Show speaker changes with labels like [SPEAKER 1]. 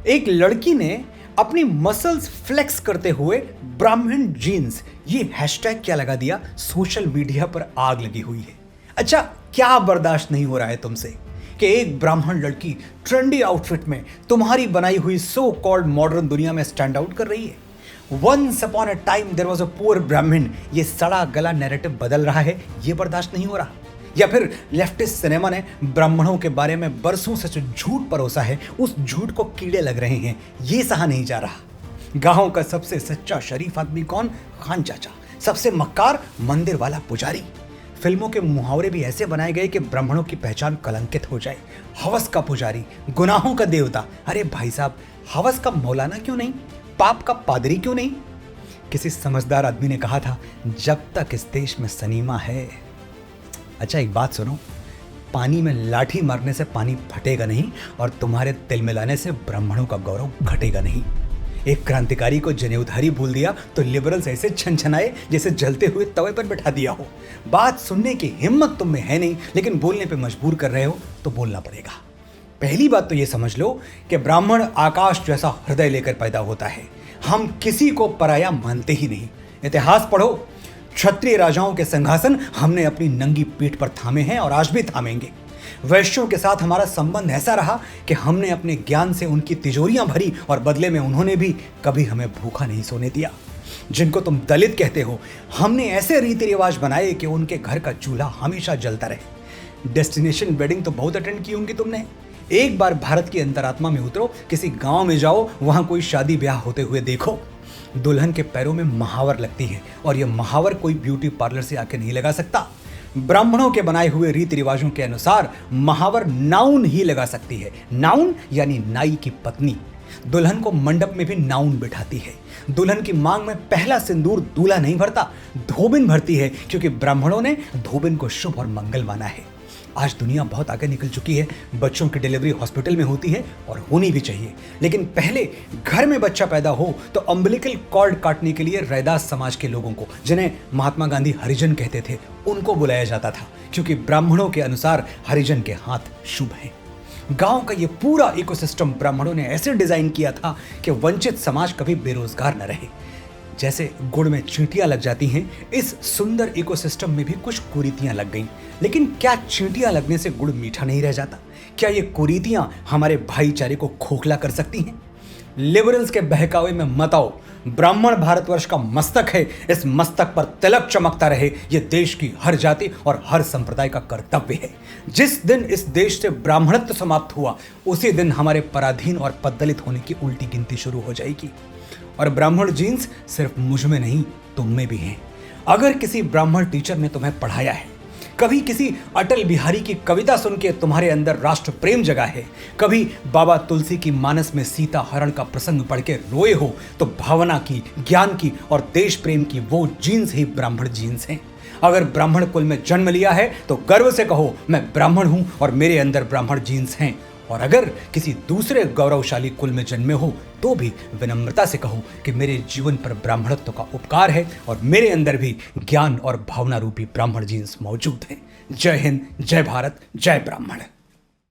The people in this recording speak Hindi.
[SPEAKER 1] एक लड़की ने अपनी मसल्स फ्लेक्स करते हुए ब्राह्मण जीन्स ये हैशटैग क्या लगा दिया, सोशल मीडिया पर आग लगी हुई है। अच्छा, क्या बर्दाश्त नहीं हो रहा है तुमसे कि एक ब्राह्मण लड़की ट्रेंडी आउटफिट में तुम्हारी बनाई हुई सो कॉल्ड मॉडर्न दुनिया में स्टैंड आउट कर रही है। Once upon a time there was a poor Brahmin, ये सड़ा गला नैरेटिव बदल रहा है, ये बर्दाश्त नहीं हो रहा। या फिर लेफ्टिस्ट सिनेमा ने ब्राह्मणों के बारे में बरसों से जो झूठ परोसा है, उस झूठ को कीड़े लग रहे हैं, ये सहा नहीं जा रहा। गांव का सबसे सच्चा शरीफ आदमी कौन? खान चाचा। सबसे मक्कार मंदिर वाला पुजारी। फिल्मों के मुहावरे भी ऐसे बनाए गए कि ब्राह्मणों की पहचान कलंकित हो जाए। हवस का पुजारी, गुनाहों का देवता। अरे भाई साहब, हवस का मौलाना क्यों नहीं? पाप का पादरी क्यों नहीं? किसी समझदार आदमी ने कहा था, जब तक इस देश में सनीमा है। अच्छा, एक बात सुनो, पानी में लाठी मारने से पानी फटेगा नहीं और तुम्हारे तिल मिलाने से ब्राह्मणों का गौरव घटेगा नहीं। एक क्रांतिकारी को जनेऊधारी भूल दिया तो लिबरल्स ऐसे छनछनाए जैसे जलते हुए तवे पर बैठा दिया हो। बात सुनने की हिम्मत तुम में है नहीं, लेकिन बोलने पे मजबूर कर रहे हो तो बोलना पड़ेगा। पहली बात तो ये समझ लो कि ब्राह्मण आकाश जैसा हृदय लेकर पैदा होता है। हम किसी को पराया मानते ही नहीं। इतिहास पढ़ो, क्षत्रिय राजाओं के सिंहासन हमने अपनी नंगी पीठ पर थामे हैं और आज भी थामेंगे। वैश्यों के साथ हमारा संबंध ऐसा रहा कि हमने अपने ज्ञान से उनकी तिजोरियां भरी और बदले में उन्होंने भी कभी हमें भूखा नहीं सोने दिया। जिनको तुम दलित कहते हो, हमने ऐसे रीति रिवाज बनाए कि उनके घर का चूल्हा हमेशा जलता रहे। डेस्टिनेशन वेडिंग तो बहुत अटेंड की होंगी तुमने। एक बार भारत की अंतरात्मा में उतरो, किसी गांव में जाओ, वहां कोई शादी ब्याह होते हुए देखो, दुल्हन के पैरों में महावर लगती है और यह महावर कोई ब्यूटी पार्लर से आके नहीं लगा सकता। ब्राह्मणों के बनाए हुए रीति रिवाजों के अनुसार महावर नाउन ही लगा सकती है। नाउन यानी नाई की पत्नी। दुल्हन को मंडप में भी नाउन बिठाती है। दुल्हन की मांग में पहला सिंदूर दूल्हा नहीं भरता, धोबिन भरती है, क्योंकि ब्राह्मणों ने धोबिन को शुभ और मंगल माना है। आज दुनिया बहुत आगे निकल चुकी है। बच्चों की डिलीवरी हॉस्पिटल में होती है और होनी भी चाहिए, लेकिन पहले घर में बच्चा पैदा हो तो अम्बिलिकल कॉर्ड काटने के लिए रैदास समाज के लोगों को, जिन्हें महात्मा गांधी हरिजन कहते थे, उनको बुलाया जाता था, क्योंकि ब्राह्मणों के अनुसार हरिजन के हाथ शुभ हैं। गांव का ये पूरा इकोसिस्टम ब्राह्मणों ने ऐसे डिजाइन किया था कि वंचित समाज कभी बेरोजगार न रहे। जैसे गुड़ में चींटियां लग जाती हैं, इस सुंदर इकोसिस्टम में भी कुछ कुरीतियां लग गईं। लेकिन क्या चींटियां लगने से गुड़ मीठा नहीं रह जाता? क्या ये कुरीतियां हमारे भाईचारे को खोखला कर सकती हैं? लिबरल्स के बहकावे में मत आओ। ब्राह्मण भारतवर्ष का मस्तक है, इस मस्तक पर तिलक चमकता रहे, ये देश की हर जाति और हर संप्रदाय का कर्तव्य है। जिस दिन इस देश से ब्राह्मणत्व समाप्त हुआ, उसी दिन हमारे पराधीन और पददलित होने की उल्टी गिनती शुरू हो जाएगी। और ब्राह्मण जीन्स सिर्फ मुझ में नहीं, तुम में भी हैं। अगर किसी ब्राह्मण टीचर ने तुम्हें पढ़ाया है, कभी किसी अटल बिहारी की कविता सुन के तुम्हारे अंदर राष्ट्र प्रेम जगा है, कभी बाबा तुलसी की मानस में सीता हरण का प्रसंग पढ़ के रोए हो, तो भावना की, ज्ञान की और देश प्रेम की वो जीन्स ही ब्राह्मण जीन्स हैं। अगर ब्राह्मण कुल में जन्म लिया है तो गर्व से कहो, मैं ब्राह्मण हूं और मेरे अंदर ब्राह्मण जीन्स हैं। और अगर किसी दूसरे गौरवशाली कुल में जन्मे हो तो भी विनम्रता से कहो कि मेरे जीवन पर ब्राह्मणत्व का उपकार है और मेरे अंदर भी ज्ञान और भावना रूपी ब्राह्मण जीन्स मौजूद हैं। जय हिंद, जय भारत, जय ब्राह्मण।